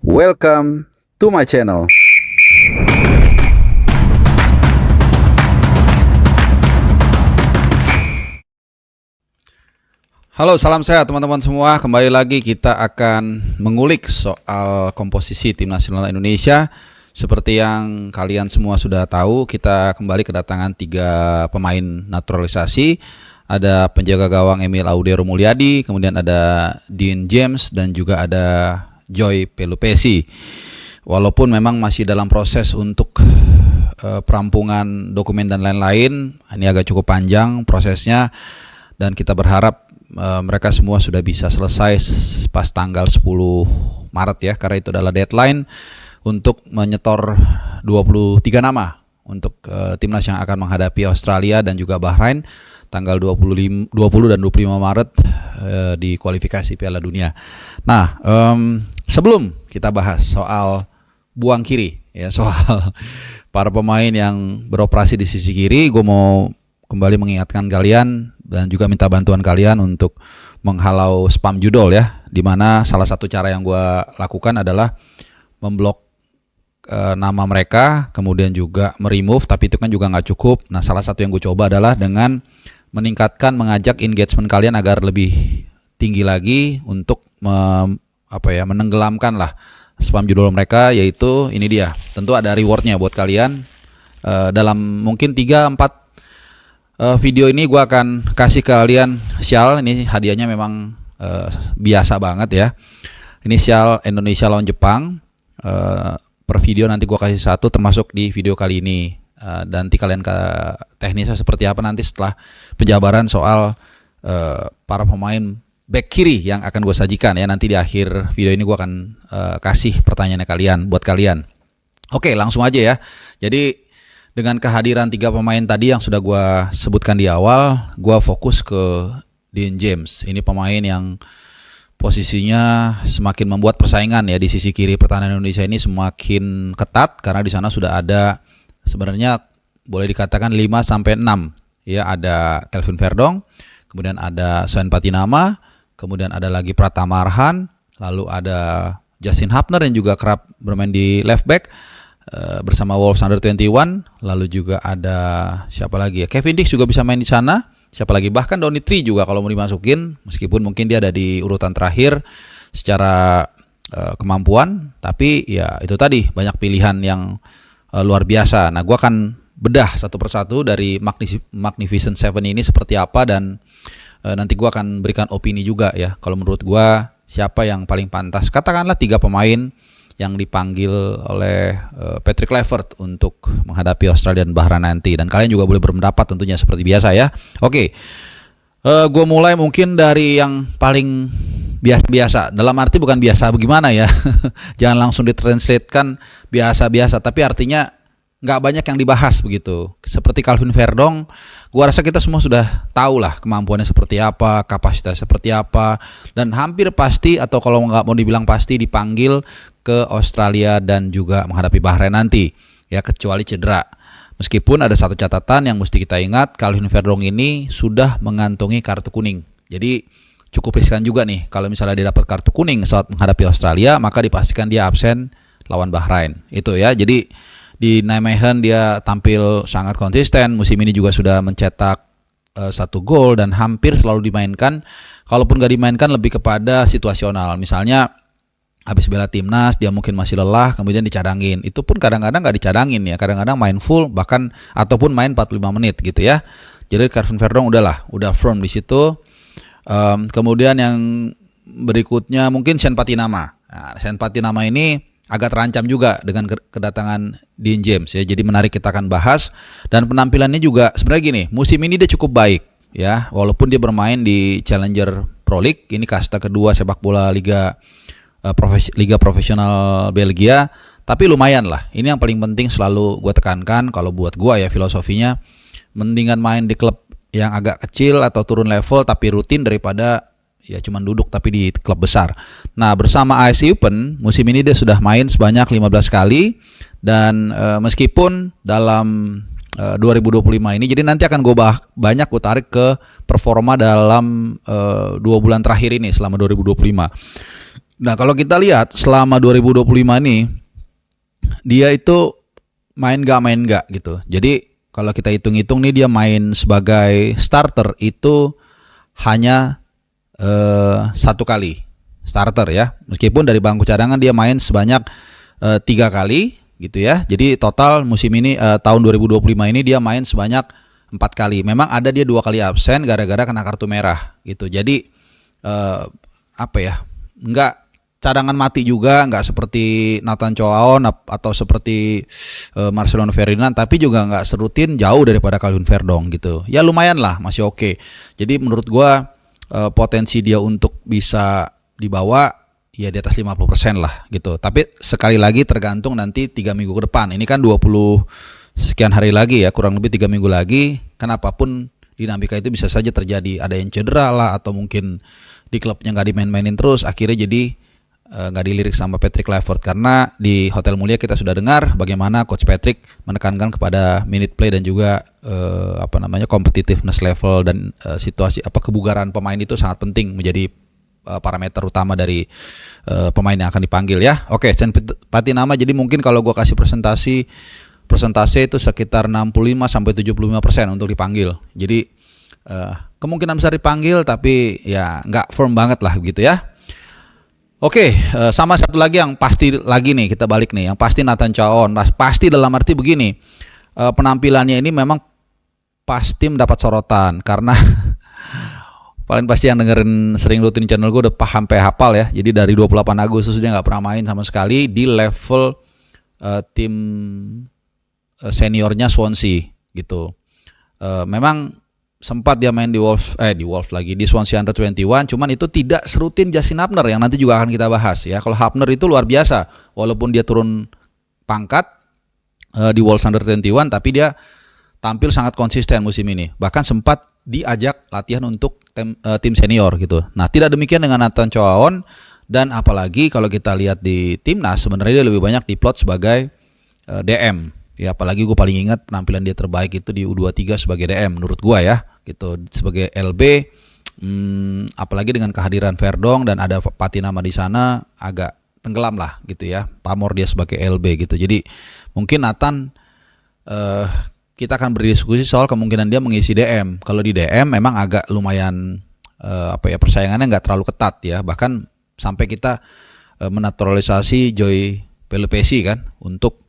Welcome to my channel. Halo, salam sehat teman-teman semua. Kembali lagi kita akan mengulik soal komposisi tim nasional Indonesia. Seperti yang kalian semua sudah tahu, kita kembali kedatangan 3 pemain naturalisasi. Ada penjaga gawang Emil Audero Mulyadi, kemudian ada Dean James, dan juga ada Joy Pelupesi. Walaupun memang masih dalam proses untuk perampungan dokumen dan lain-lain, ini agak cukup panjang prosesnya, dan kita berharap mereka semua sudah bisa selesai pas tanggal 10 Maret ya, karena itu adalah deadline untuk menyetor 23 nama untuk timnas yang akan menghadapi Australia dan juga Bahrain tanggal 20 dan 25 Maret di kualifikasi Piala Dunia. Nah, sebelum kita bahas soal buang kiri ya, soal para pemain yang beroperasi di sisi kiri, gue mau kembali mengingatkan kalian dan juga minta bantuan kalian untuk menghalau spam judul ya, dimana salah satu cara yang gue lakukan adalah memblok nama mereka, kemudian juga meremove, tapi itu kan juga nggak cukup. Nah, salah satu yang gue coba adalah dengan mengajak engagement kalian agar lebih tinggi lagi untuk menenggelamkan lah spam judul mereka, yaitu ini dia. Tentu ada rewardnya buat kalian. Dalam mungkin 3-4 video ini gue akan kasih ke kalian shawl. Ini hadiahnya memang biasa banget ya. Ini shawl Indonesia lawan Jepang. Per video nanti gue kasih satu, termasuk di video kali ini. Dan nanti kalian ke teknisnya seperti apa nanti setelah penjabaran soal para pemain back kiri yang akan gue sajikan ya. Nanti di akhir video ini gue akan kasih pertanyaannya buat kalian. Oke, langsung aja ya. Jadi dengan kehadiran 3 pemain tadi yang sudah gue sebutkan di awal, gue fokus ke Dean James. Ini pemain yang posisinya semakin membuat persaingan ya di sisi kiri pertahanan Indonesia ini semakin ketat, karena di sana sudah ada sebenarnya boleh dikatakan 5-6 ya. Ada Kelvin Verdong, kemudian ada Sven Patinama, kemudian ada lagi Pratama Arhan, lalu ada Justin Hapner yang juga kerap bermain di left back bersama Wolves Under 21, lalu juga ada siapa lagi ya, Kevin Dix juga bisa main di sana, siapa lagi, bahkan Donny Tree juga kalau mau dimasukin, meskipun mungkin dia ada di urutan terakhir secara kemampuan, tapi ya itu tadi banyak pilihan yang luar biasa. Nah, gue akan bedah satu persatu dari Magnificent Seven ini seperti apa, dan nanti gue akan berikan opini juga ya, kalau menurut gue siapa yang paling pantas, katakanlah 3 pemain yang dipanggil oleh Patrick Kluivert untuk menghadapi Australia dan Bahrain nanti. Dan kalian juga boleh berpendapat tentunya seperti biasa ya. Oke, gue mulai mungkin dari yang paling biasa-biasa. Dalam arti bukan biasa bagaimana ya. Jangan langsung ditranslatekan biasa-biasa, tapi artinya nggak banyak yang dibahas begitu. Seperti Kelvin Verdong, gue rasa kita semua sudah tahu lah kemampuannya seperti apa, kapasitas seperti apa, dan hampir pasti, atau kalau nggak mau dibilang pasti, dipanggil ke Australia dan juga menghadapi Bahrain nanti ya, kecuali cedera. Meskipun ada satu catatan yang mesti kita ingat, Kelvin Verdong ini sudah mengantongi kartu kuning. Jadi cukup riskan juga nih kalau misalnya dia dapat kartu kuning saat menghadapi Australia, maka dipastikan dia absen lawan Bahrain. Itu ya. Jadi di Nijmegen dia tampil sangat konsisten. Musim ini juga sudah mencetak 1 gol dan hampir selalu dimainkan. Kalaupun gak dimainkan lebih kepada situasional. Misalnya habis bela timnas dia mungkin masih lelah, kemudian dicadangin. Itu pun kadang-kadang gak dicadangin ya. Kadang-kadang main full, bahkan ataupun main 45 menit gitu ya. Jadi Kelvin Verdong udah firm di situ. Kemudian yang berikutnya mungkin Sven Patinama. Nah, Sven Patinama ini agak terancam juga dengan kedatangan Dean James ya. Jadi menarik, kita akan bahas. Dan penampilannya juga sebenarnya gini, musim ini dia cukup baik ya. Walaupun dia bermain di Challenger Pro League, ini kasta kedua sepak bola Liga Profesional Belgia, tapi lumayan lah. Ini yang paling penting selalu gue tekankan kalau buat gue ya, filosofinya mendingan main di klub yang agak kecil atau turun level tapi rutin daripada ya cuman duduk tapi di klub besar. Nah, bersama AS Eupen musim ini dia sudah main sebanyak 15 kali, dan meskipun dalam 2025 ini, jadi nanti akan gue banyak gue tarik ke performa dalam 2 bulan terakhir ini selama 2025. Nah, kalau kita lihat selama 2025 ini dia itu main gak gitu. Jadi kalau kita hitung-hitung nih dia main sebagai starter itu hanya satu kali starter ya. Meskipun dari bangku cadangan dia main sebanyak 3 kali gitu ya. Jadi total musim ini tahun 2025 ini dia main sebanyak 4 kali. Memang ada dia 2 kali absen gara-gara kena kartu merah gitu. Jadi nggak cadangan mati juga, nggak seperti Nathan Choaon atau seperti Marcelino Ferdinand, tapi juga nggak serutin jauh daripada Calvin Verdong gitu. Ya lumayan lah, masih oke. Jadi menurut gua potensi dia untuk bisa dibawa ya di atas 50% lah gitu. Tapi sekali lagi tergantung nanti 3 minggu ke depan. Ini kan 20 sekian hari lagi ya, kurang lebih 3 minggu lagi. Kan apapun dinamika itu bisa saja terjadi. Ada yang cedera lah, atau mungkin di klubnya nggak dimain-mainin terus, akhirnya jadi nggak dilirik sama Patrick Kluivert. Karena di Hotel Mulia kita sudah dengar bagaimana Coach Patrick menekankan kepada minute play dan juga competitiveness level dan situasi kebugaran pemain itu sangat penting menjadi parameter utama dari pemain yang akan dipanggil ya. Oke, Chen Patinama, jadi mungkin kalau gue kasih persentase itu sekitar 65-75% untuk dipanggil. Jadi kemungkinan besar dipanggil, tapi ya nggak firm banget lah gitu ya. Oke, sama satu lagi yang pasti lagi nih, kita balik nih, yang pasti Nathan Choaon. Pasti dalam arti begini, penampilannya ini memang pasti mendapat sorotan karena paling pasti yang dengerin sering rutin channel gue udah sampai hafal ya. Jadi dari 28 Agustus dia nggak pernah main sama sekali di level tim seniornya Swansea gitu. Memang sempat dia main di Swansea Under 21, cuman itu tidak serutin Justin Hapner yang nanti juga akan kita bahas ya. Kalau Hapner itu luar biasa, walaupun dia turun pangkat di Wolves Under 21, tapi dia tampil sangat konsisten musim ini. Bahkan sempat diajak latihan untuk tim senior gitu. Nah, tidak demikian dengan Nathan Choaon, dan apalagi kalau kita lihat di timnas sebenarnya dia lebih banyak diplot sebagai DM. Ya, apalagi gue paling ingat penampilan dia terbaik itu di U23 sebagai DM menurut gue ya, gitu. Sebagai LB, apalagi dengan kehadiran Verdong dan ada Patinama di sana agak tenggelam lah gitu ya, pamor dia sebagai LB gitu. Jadi mungkin Nathan kita akan berdiskusi soal kemungkinan dia mengisi DM. Kalau di DM memang agak lumayan persaingannya nggak terlalu ketat ya, bahkan sampai kita menaturalisasi Joy Pelupesi kan untuk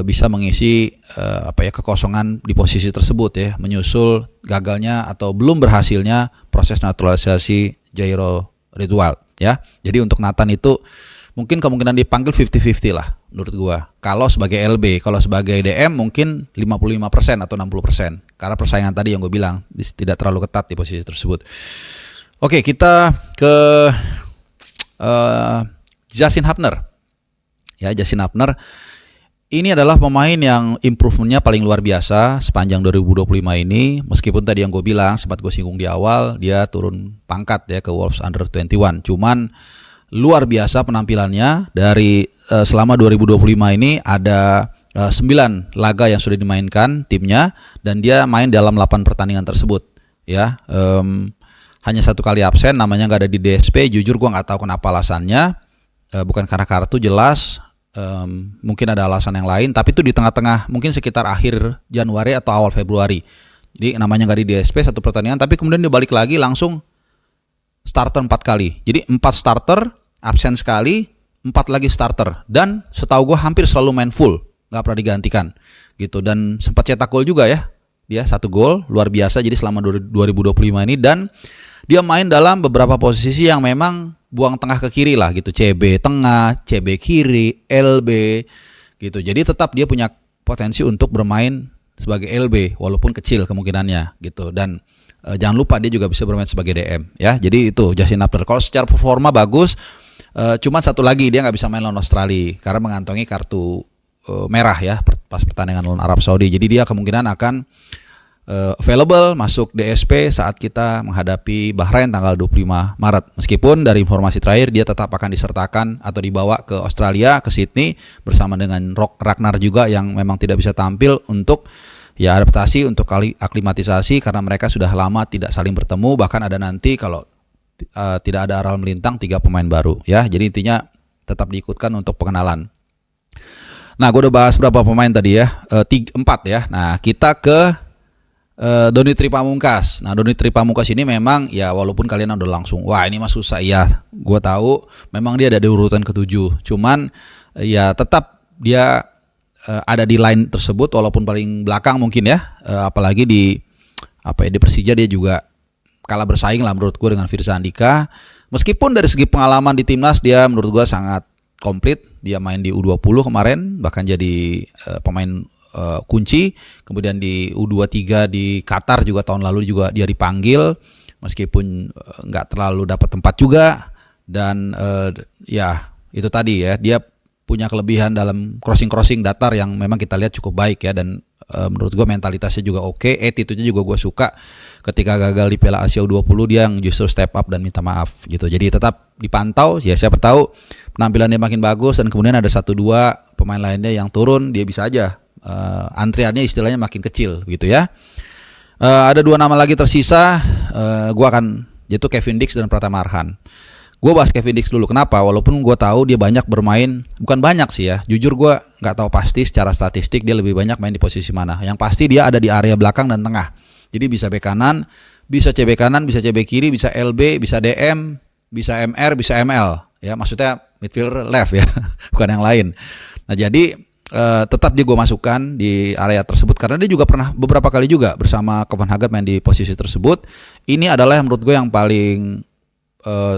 bisa mengisi kekosongan di posisi tersebut ya, menyusul gagalnya atau belum berhasilnya proses naturalisasi Jairo Ridwal ya. Jadi untuk Nathan itu mungkin kemungkinan dipanggil 50-50 lah menurut gua. Kalau sebagai LB, kalau sebagai DM mungkin 55% atau 60%. Karena persaingan tadi yang gue bilang tidak terlalu ketat di posisi tersebut. Oke, kita ke Justin Hapner. Ya, Justin Hapner ini adalah pemain yang improvementnya paling luar biasa sepanjang 2025 ini. Meskipun tadi yang gue bilang, sempat gue singgung di awal, dia turun pangkat ya ke Wolves Under 21. Cuman luar biasa penampilannya. Dari selama 2025 ini ada 9 laga yang sudah dimainkan timnya, dan dia main dalam 8 pertandingan tersebut ya. Hanya 1 kali absen, namanya nggak ada di DSP. Jujur gue nggak tahu kenapa alasannya, bukan karena kartu jelas. Mungkin ada alasan yang lain, tapi itu di tengah-tengah, mungkin sekitar akhir Januari atau awal Februari. Jadi namanya nggak di DSP 1 pertandingan, tapi kemudian dia balik lagi langsung starter 4 kali. Jadi 4 starter, absen sekali, 4 lagi starter, dan setahu gue hampir selalu main full, nggak pernah digantikan gitu. Dan sempat cetak gol juga ya, dia 1 gol, luar biasa. Jadi selama 2025 ini, dan dia main dalam beberapa posisi yang memang buang tengah ke kiri lah gitu, CB tengah, CB kiri, LB gitu. Jadi tetap dia punya potensi untuk bermain sebagai LB walaupun kecil kemungkinannya gitu. Dan jangan lupa dia juga bisa bermain sebagai DM ya. Jadi itu Justin Hapner. Kalau secara performa bagus, cuman satu lagi dia nggak bisa main lawan Australia karena mengantongi kartu merah ya pas pertandingan lawan Arab Saudi. Jadi dia kemungkinan akan available masuk DSP saat kita menghadapi Bahrain tanggal 25 Maret. Meskipun dari informasi terakhir dia tetap akan disertakan atau dibawa ke Australia, ke Sydney bersama dengan Ragnar juga yang memang tidak bisa tampil untuk ya adaptasi, untuk aklimatisasi karena mereka sudah lama tidak saling bertemu. Bahkan ada nanti kalau tidak ada aral melintang, 3 pemain baru ya. Jadi intinya tetap diikutkan untuk pengenalan. Nah, gue udah bahas berapa pemain tadi ya, 4 ya. Nah, kita ke Doni Tri Pamungkas. Nah, Doni Tri Pamungkas ini memang ya walaupun kalian udah langsung, wah ini mah susah ya. Gue tahu memang dia ada di urutan ke-7. Cuman ya tetap dia ada di line tersebut walaupun paling belakang mungkin ya. Apalagi di di Persija dia juga kalah bersaing lah menurut gue dengan Firza Andika. Meskipun dari segi pengalaman di timnas dia menurut gue sangat komplit. Dia main di U20 kemarin bahkan jadi pemain kunci. Kemudian di U23 di Qatar juga tahun lalu juga dia dipanggil meskipun nggak terlalu dapat tempat juga. Dan ya itu tadi ya, dia punya kelebihan dalam crossing datar yang memang kita lihat cukup baik ya. Dan menurut gue mentalitasnya juga oke, attitude-nya juga gue suka. Ketika gagal di Piala Asia U20 dia yang justru step up dan minta maaf gitu. Jadi tetap dipantau ya, siapa tahu penampilannya makin bagus dan kemudian ada 1-2 pemain lainnya yang turun, dia bisa aja antriannya istilahnya makin kecil gitu ya. Ada 2 nama lagi tersisa, gue akan yaitu Kevin Dix dan Pratama Arhan. Gue bahas Kevin Dix dulu. Kenapa? Walaupun gue tahu dia banyak bermain, bukan banyak sih ya. Jujur gue nggak tahu pasti secara statistik dia lebih banyak main di posisi mana. Yang pasti dia ada di area belakang dan tengah. Jadi bisa bek kanan, bisa CB kanan, bisa CB kiri, bisa LB, bisa DM, bisa MR, bisa ML. Ya maksudnya midfielder left ya, bukan yang lain. Nah jadi tetap dia gue masukkan di area tersebut karena dia juga pernah beberapa kali juga bersama Copenhagen main di posisi tersebut. Ini adalah yang menurut gue yang paling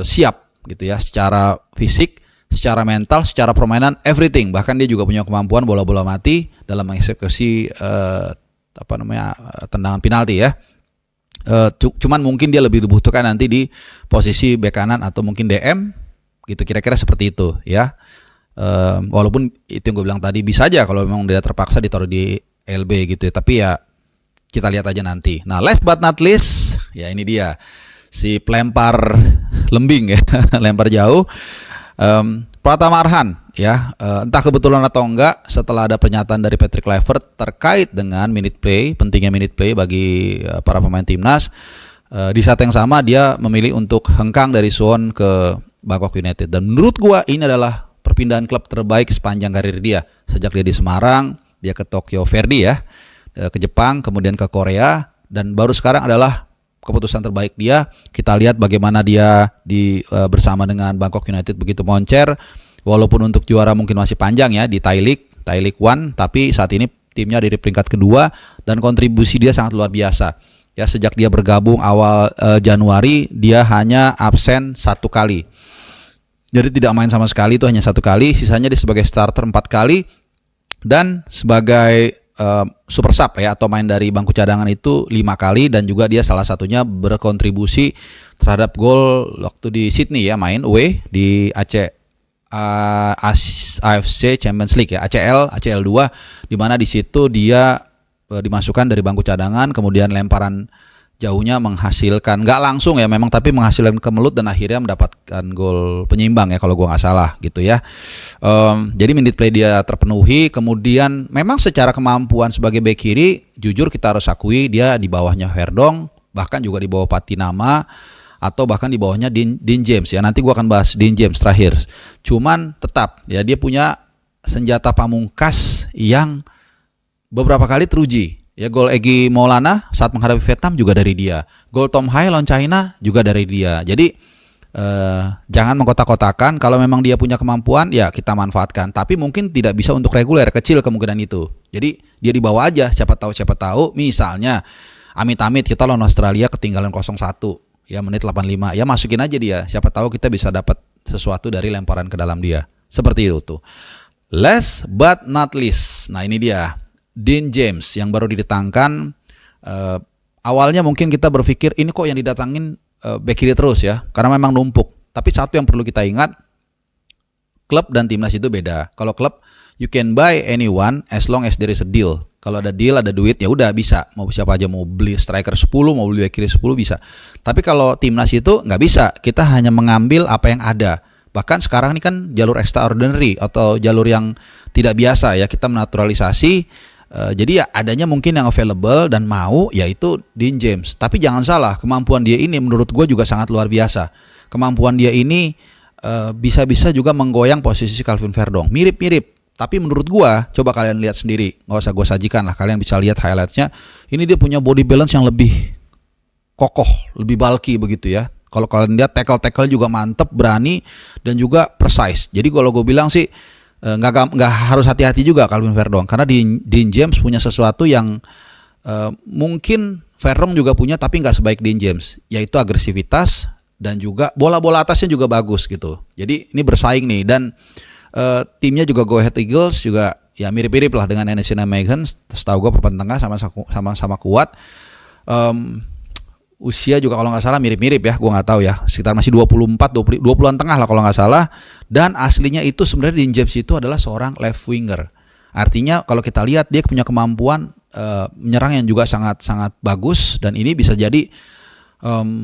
siap gitu ya, secara fisik, secara mental, secara permainan, everything. Bahkan dia juga punya kemampuan bola-bola mati dalam mengeksekusi tendangan penalti ya. Cuman mungkin dia lebih dibutuhkan nanti di posisi bek kanan atau mungkin DM gitu, kira-kira seperti itu ya. Walaupun itu yang gue bilang tadi bisa aja kalau memang dia terpaksa ditaruh di LB gitu ya. Tapi ya kita lihat aja nanti. Nah, last but not least ya ini dia si pelempar lembing ya, lempar jauh, Pratama Arhan ya. Entah kebetulan atau enggak, setelah ada pernyataan dari Patrick Kluivert terkait dengan minute play, pentingnya minute play bagi para pemain timnas, di saat yang sama dia memilih untuk hengkang dari Suwon ke Bangkok United. Dan menurut gua ini adalah perpindahan klub terbaik sepanjang karir dia. Sejak dia di Semarang, dia ke Tokyo Verdy ya, ke Jepang, kemudian ke Korea, dan baru sekarang adalah keputusan terbaik dia. Kita lihat bagaimana dia bersama dengan Bangkok United begitu moncer. Walaupun untuk juara mungkin masih panjang ya di Thai League 1, tapi saat ini timnya di peringkat kedua dan kontribusi dia sangat luar biasa. Ya, sejak dia bergabung awal Januari dia hanya absen 1 kali. Jadi tidak main sama sekali, itu hanya 1 kali. Sisanya dia sebagai starter 4 kali dan sebagai super sub ya atau main dari bangku cadangan itu 5 kali, dan juga dia salah satunya berkontribusi terhadap gol waktu di Sydney ya, main away di AFC Champions League ya, ACL 2, di mana di situ dia dimasukkan dari bangku cadangan, kemudian lemparan jauhnya menghasilkan, nggak langsung ya memang, tapi menghasilkan kemelut dan akhirnya mendapatkan gol penyeimbang ya kalau gue nggak salah gitu ya. Jadi minute play dia terpenuhi. Kemudian memang secara kemampuan sebagai bek kiri, jujur kita harus akui dia di bawahnya Verdong, bahkan juga di bawah Patinama, atau bahkan di bawahnya Dean James ya. Nanti gue akan bahas Dean James terakhir. Cuman tetap ya dia punya senjata pamungkas yang beberapa kali teruji. Ya, gol Egy Maulana saat menghadapi Vietnam juga dari dia. Gol Tom Hai lawan China juga dari dia. Jadi jangan mengkotak-kotakan. Kalau memang dia punya kemampuan ya kita manfaatkan. Tapi mungkin tidak bisa untuk reguler, kecil kemungkinan itu. Jadi dia dibawa aja. Siapa tahu. Misalnya amit-amit kita lawan Australia ketinggalan 0-1 ya menit 85. Ya masukin aja dia. Siapa tahu kita bisa dapat sesuatu dari lemparan ke dalam dia. Seperti itu tuh. Last but not least. Nah ini dia. Dean James yang baru didatangkan. Awalnya mungkin kita berpikir ini kok yang didatangin bek kiri terus ya, karena memang numpuk. Tapi satu yang perlu kita ingat, klub dan timnas itu beda. Kalau klub you can buy anyone as long as there is a deal. Kalau ada deal, ada duit, ya udah bisa. Mau siapa aja, mau beli striker 10, mau beli bek kiri 10 bisa. Tapi kalau timnas itu nggak bisa. Kita hanya mengambil apa yang ada. Bahkan sekarang ini kan jalur extraordinary atau jalur yang tidak biasa ya, kita menaturalisasi Jadi ya adanya mungkin yang available dan mau yaitu Dean James. Tapi jangan salah, kemampuan dia ini menurut gue juga sangat luar biasa. Kemampuan dia ini bisa-bisa juga menggoyang posisi Calvin Verdong. Mirip-mirip. Tapi menurut gue, coba kalian lihat sendiri. Gak usah gue sajikan lah, kalian bisa lihat highlightsnya. Ini dia punya body balance yang lebih kokoh, lebih bulky begitu ya. Kalau kalian lihat tackle juga mantep, berani dan juga precise. Jadi kalau gue bilang sih nggak harus hati-hati juga Calvin Verdong, karena Dean James punya sesuatu yang mungkin Verdong juga punya tapi nggak sebaik Dean James, yaitu agresivitas dan juga bola-bola atasnya juga bagus gitu. Jadi ini bersaing nih, dan timnya juga Go Ahead Eagles juga ya mirip-mirip lah dengan NEC Nijmegen. Setahu gue papan tengah sama kuat. Usia juga kalau nggak salah mirip-mirip ya, gue nggak tahu ya, sekitar masih 20-an tengah lah kalau nggak salah. Dan aslinya itu sebenarnya Dean James itu adalah seorang left winger. Artinya kalau kita lihat dia punya kemampuan menyerang yang juga sangat bagus, dan ini bisa jadi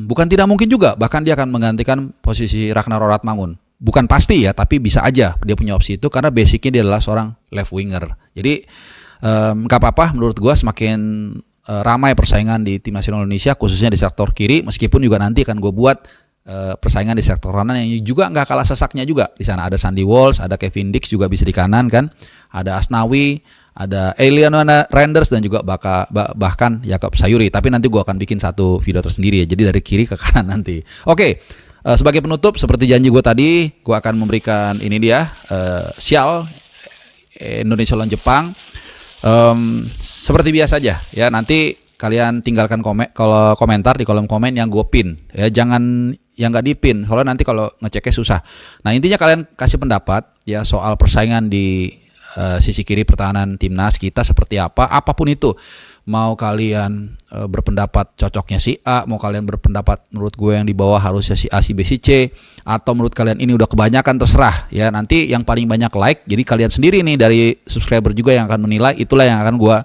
bukan tidak mungkin juga bahkan dia akan menggantikan posisi Ragnar Rathmangun. Bukan pasti ya, tapi bisa aja dia punya opsi itu karena basicnya dia adalah seorang left winger. Jadi nggak apa-apa menurut gue, semakin ramai persaingan di tim nasional Indonesia khususnya di sektor kiri, meskipun juga nanti akan gue buat persaingan di sektor kanan yang juga nggak kalah sesaknya juga. Di sana ada Sandy Walsh, ada Kevin Dix juga bisa di kanan kan, ada Asnawi, ada Eliano Renders dan juga bahkan Jakob Sayuri. Tapi nanti gue akan bikin satu video tersendiri ya, jadi dari kiri ke kanan nanti. Oke, sebagai penutup seperti janji gue tadi, gue akan memberikan ini dia sial Indonesia lawan Jepang. Seperti biasa aja ya, nanti kalian tinggalkan komentar di kolom komen yang gue pin ya, jangan yang nggak dipin, soalnya nanti kalau ngeceknya susah. Nah intinya kalian kasih pendapat ya soal persaingan di sisi kiri pertahanan timnas kita seperti apa, apapun itu. Mau kalian berpendapat cocoknya si A, mau kalian berpendapat menurut gue yang di bawah harusnya si A, si B, si C, atau menurut kalian ini udah kebanyakan, terserah ya. Nanti yang paling banyak like, jadi kalian sendiri nih dari subscriber juga yang akan menilai, itulah yang akan gue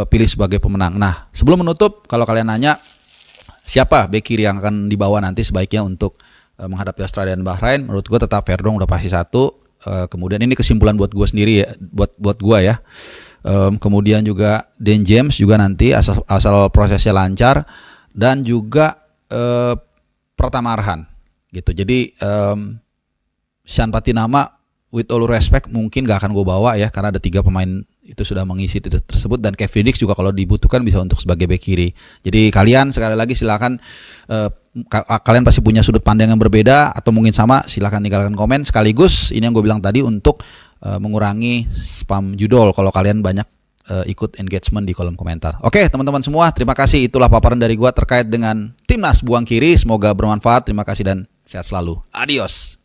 pilih sebagai pemenang. Nah sebelum menutup, kalau kalian nanya siapa bek kiri yang akan dibawa nanti sebaiknya untuk menghadapi Australia dan Bahrain, menurut gue tetap Verdong udah pasti satu. Kemudian ini kesimpulan buat gue sendiri ya, buat gue ya. Kemudian juga Dean James juga nanti asal prosesnya lancar, dan juga Pratama Arhan gitu. Jadi Sean Patinama with all respect mungkin gak akan gue bawa ya, karena ada 3 pemain itu sudah mengisi tersebut, dan Kevin Dix juga kalau dibutuhkan bisa untuk sebagai bek kiri. Jadi kalian sekali lagi silakan, kalian pasti punya sudut pandang yang berbeda atau mungkin sama, silakan tinggalkan komen. Sekaligus ini yang gue bilang tadi untuk mengurangi spam judul kalau kalian banyak ikut engagement di kolom komentar. Oke teman-teman semua, terima kasih. Itulah paparan dari gue terkait dengan timnas buang kiri. Semoga bermanfaat. Terima kasih dan sehat selalu. Adios.